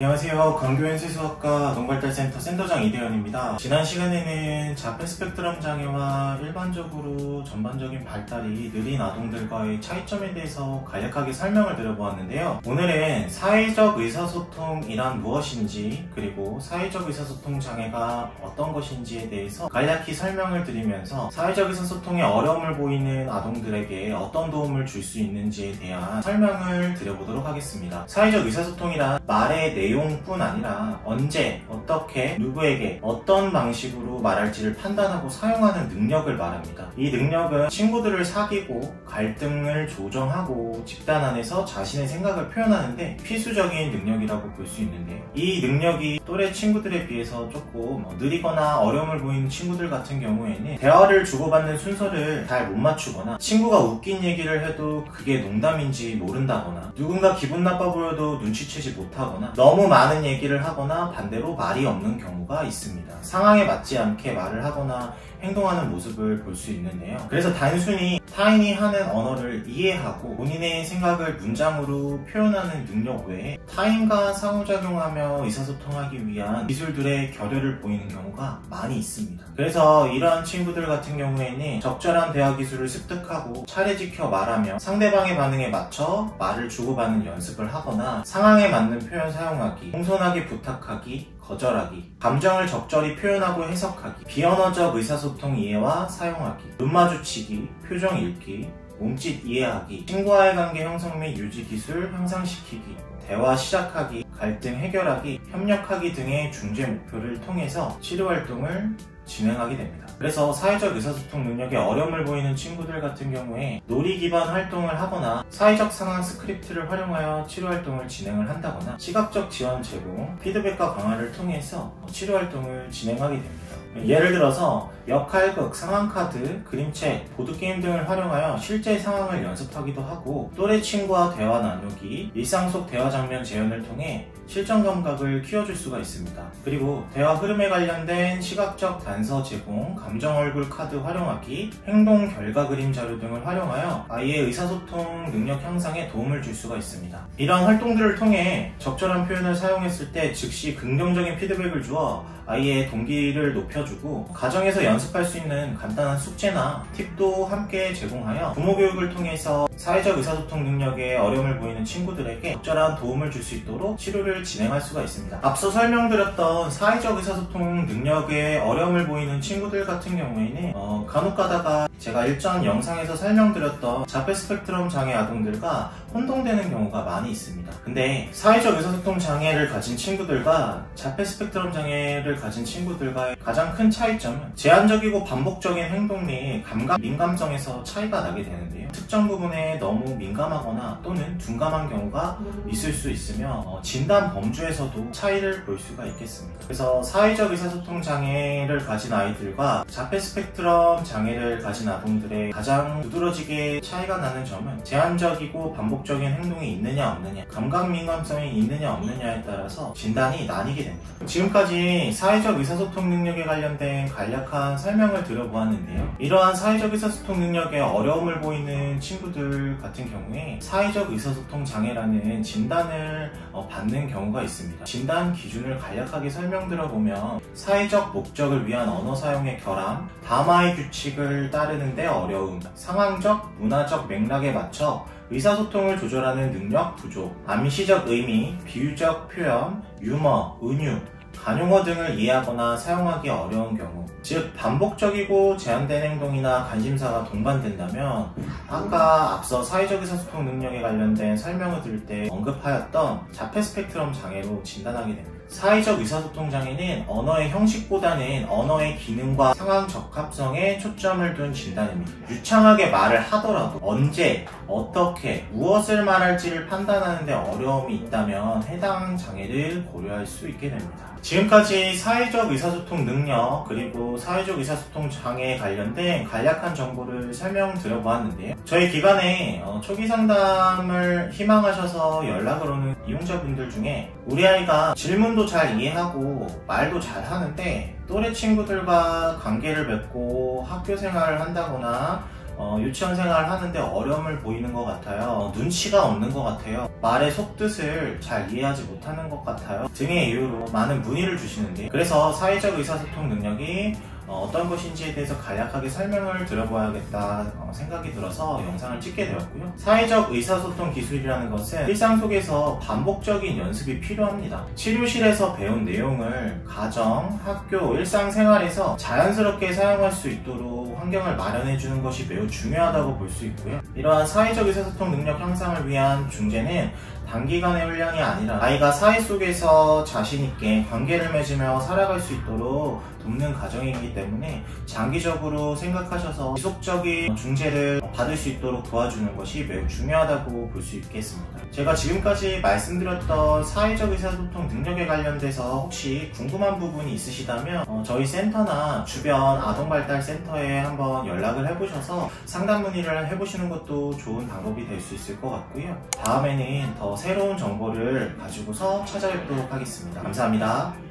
안녕하세요. 광교현 세수학과 아동발달센터 센터장 이대현입니다. 지난 시간에는 자폐 스펙트럼 장애와 일반적으로 전반적인 발달이 느린 아동들과의 차이점에 대해서 간략하게 설명을 드려보았는데요. 오늘은 사회적 의사소통이란 무엇인지, 그리고 사회적 의사소통 장애가 어떤 것인지에 대해서 간략히 설명을 드리면서 사회적 의사소통에 어려움을 보이는 아동들에게 어떤 도움을 줄 수 있는지에 대한 설명을 드려보도록 하겠습니다. 사회적 의사소통이란 말의 내용뿐 아니라 언제, 어떻게, 누구에게, 어떤 방식으로 말할지를 판단하고 사용하는 능력을 말합니다. 이 능력은 친구들을 사귀고 갈등을 조정하고 집단 안에서 자신의 생각을 표현하는데 필수적인 능력이라고 볼 수 있는데요. 이 능력이 또래 친구들에 비해서 조금 느리거나 어려움을 보이는 친구들 같은 경우에는 대화를 주고받는 순서를 잘 못 맞추거나 친구가 웃긴 얘기를 해도 그게 농담인지 모른다거나 누군가 기분 나빠 보여도 눈치채지 못하거나 너무 많은 얘기를 하거나 반대로 말이 없는 경우가 있습니다. 상황에 맞지 않게 말을 하거나 행동하는 모습을 볼 수 있는데요. 그래서 단순히 타인이 하는 언어를 이해하고 본인의 생각을 문장으로 표현하는 능력 외에 타인과 상호작용하며 의사소통하기 위한 기술들의 결여를 보이는 경우가 많이 있습니다. 그래서 이러한 친구들 같은 경우에는 적절한 대화 기술을 습득하고 차례 지켜 말하며 상대방의 반응에 맞춰 말을 주고받는 연습을 하거나 상황에 맞는 표현 사용하기, 공손하게 부탁하기, 거절하기, 감정을 적절히 표현하고 해석하기, 비언어적 의사소통 이해와 사용하기, 눈 마주치기, 표정 읽기, 몸짓 이해하기, 친구와의 관계 형성 및 유지 기술 향상시키기, 대화 시작하기, 갈등 해결하기, 협력하기 등의 중재 목표를 통해서 치료활동을 진행하게 됩니다. 그래서 사회적 의사소통 능력에 어려움을 보이는 친구들 같은 경우에 놀이 기반 활동을 하거나 사회적 상황 스크립트를 활용하여 치료활동을 진행을 한다거나 시각적 지원 제공, 피드백과 강화를 통해서 치료활동을 진행하게 됩니다. 예를 들어서 역할극, 상황카드, 그림책, 보드게임 등을 활용하여 실제 상황을 연습하기도 하고 또래 친구와 대화 나누기, 일상 속 대화 장면 재현을 통해 실전 감각을 키워줄 수가 있습니다. 그리고 대화 흐름에 관련된 시각적 단서 제공, 감정 얼굴 카드 활용하기, 행동 결과 그림 자료 등을 활용하여 아이의 의사소통 능력 향상에 도움을 줄 수가 있습니다. 이러한 활동들을 통해 적절한 표현을 사용했을 때 즉시 긍정적인 피드백을 주어 아이의 동기를 높여주고 가정에서 연습할 수 있는 간단한 숙제나 팁도 함께 제공하여 부모 교육을 통해서 사회적 의사소통 능력에 어려움을 보이는 친구들에게 적절한 도움을 줄 수 있도록 치료를 진행할 수가 있습니다. 앞서 설명드렸던 사회적 의사소통 능력에 어려움을 보이는 친구들 같은 경우에는 간혹 가다가 제가 일전 영상에서 설명드렸던 자폐 스펙트럼 장애 아동들과 혼동되는 경우가 많이 있습니다. 근데 사회적 의사소통 장애를 가진 친구들과 자폐 스펙트럼 장애를 가진 친구들과의 가장 큰 차이점은 제한적이고 반복적인 행동 및 감각, 민감성에서 차이가 나게 되는데요. 특정 부분에 너무 민감하거나 또는 둔감한 경우가 있을 수 있으며 진단 범주에서도 차이를 볼 수가 있겠습니다. 그래서 사회적 의사소통 장애를 가진 아이들과 자폐 스펙트럼 장애를 가진 아동들의 가장 두드러지게 차이가 나는 점은 제한적이고 반복적인 행동이 있느냐 없느냐, 감각 민감성이 있느냐 없느냐에 따라서 진단이 나뉘게 됩니다. 지금까지 사회적 의사소통 능력에 관련된 간략한 설명을 드려보았는데요. 이러한 사회적 의사소통 능력에 어려움을 보이는 친구들 같은 경우에 사회적 의사소통 장애라는 진단을 받는 경우가 있습니다. 진단 기준을 간략하게 설명드려보면 사회적 목적을 위한 언어 사용의 결함, 담화의 규칙을 따르는데 어려움, 상황적, 문화적 맥락에 맞춰 의사소통을 조절하는 능력 부족, 암시적 의미, 비유적 표현, 유머, 은유, 관용어 등을 이해하거나 사용하기 어려운 경우, 즉 반복적이고 제한된 행동이나 관심사가 동반된다면 아까 앞서 사회적 의사소통 능력에 관련된 설명을 드릴 때 언급하였던 자폐 스펙트럼 장애로 진단하게 됩니다. 사회적 의사소통 장애는 언어의 형식보다는 언어의 기능과 상황 적합성에 초점을 둔 진단입니다. 유창하게 말을 하더라도 언제, 어떻게, 무엇을 말할지를 판단하는 데 어려움이 있다면 해당 장애를 고려할 수 있게 됩니다. 지금까지 사회적 의사소통 능력 그리고 사회적 의사소통 장애에 관련된 간략한 정보를 설명드려보았는데요. 저희 기관에 초기 상담을 희망하셔서 연락을 오는 이용자분들 중에 우리 아이가 질문도 잘 이해하고 말도 잘 하는데 또래 친구들과 관계를 맺고 학교 생활을 한다거나 유치원 생활을 하는데 어려움을 보이는 것 같아요. 눈치가 없는 것 같아요. 말의 속뜻을 잘 이해하지 못하는 것 같아요. 등의 이유로 많은 문의를 주시는데, 그래서 사회적 의사소통 능력이 어떤 것인지에 대해서 간략하게 설명을 드려봐야겠다 생각이 들어서 영상을 찍게 되었고요. 사회적 의사소통 기술이라는 것은 일상 속에서 반복적인 연습이 필요합니다. 치료실에서 배운 내용을 가정, 학교, 일상생활에서 자연스럽게 사용할 수 있도록 환경을 마련해 주는 것이 매우 중요하다고 볼 수 있고요. 이러한 사회적 의사소통 능력 향상을 위한 중재는 단기간의 훈련이 아니라 아이가 사회 속에서 자신있게 관계를 맺으며 살아갈 수 있도록 돕는 과정이기 때문에 장기적으로 생각하셔서 지속적인 중재를 받을 수 있도록 도와주는 것이 매우 중요하다고 볼 수 있겠습니다. 제가 지금까지 말씀드렸던 사회적 의사소통 능력에 관련돼서 혹시 궁금한 부분이 있으시다면 저희 센터나 주변 아동발달센터에 한번 연락을 해보셔서 상담 문의를 해보시는 것도 좋은 방법이 될 수 있을 것 같고요. 다음에는 더 새로운 정보를 가지고서 찾아뵙도록 하겠습니다. 감사합니다.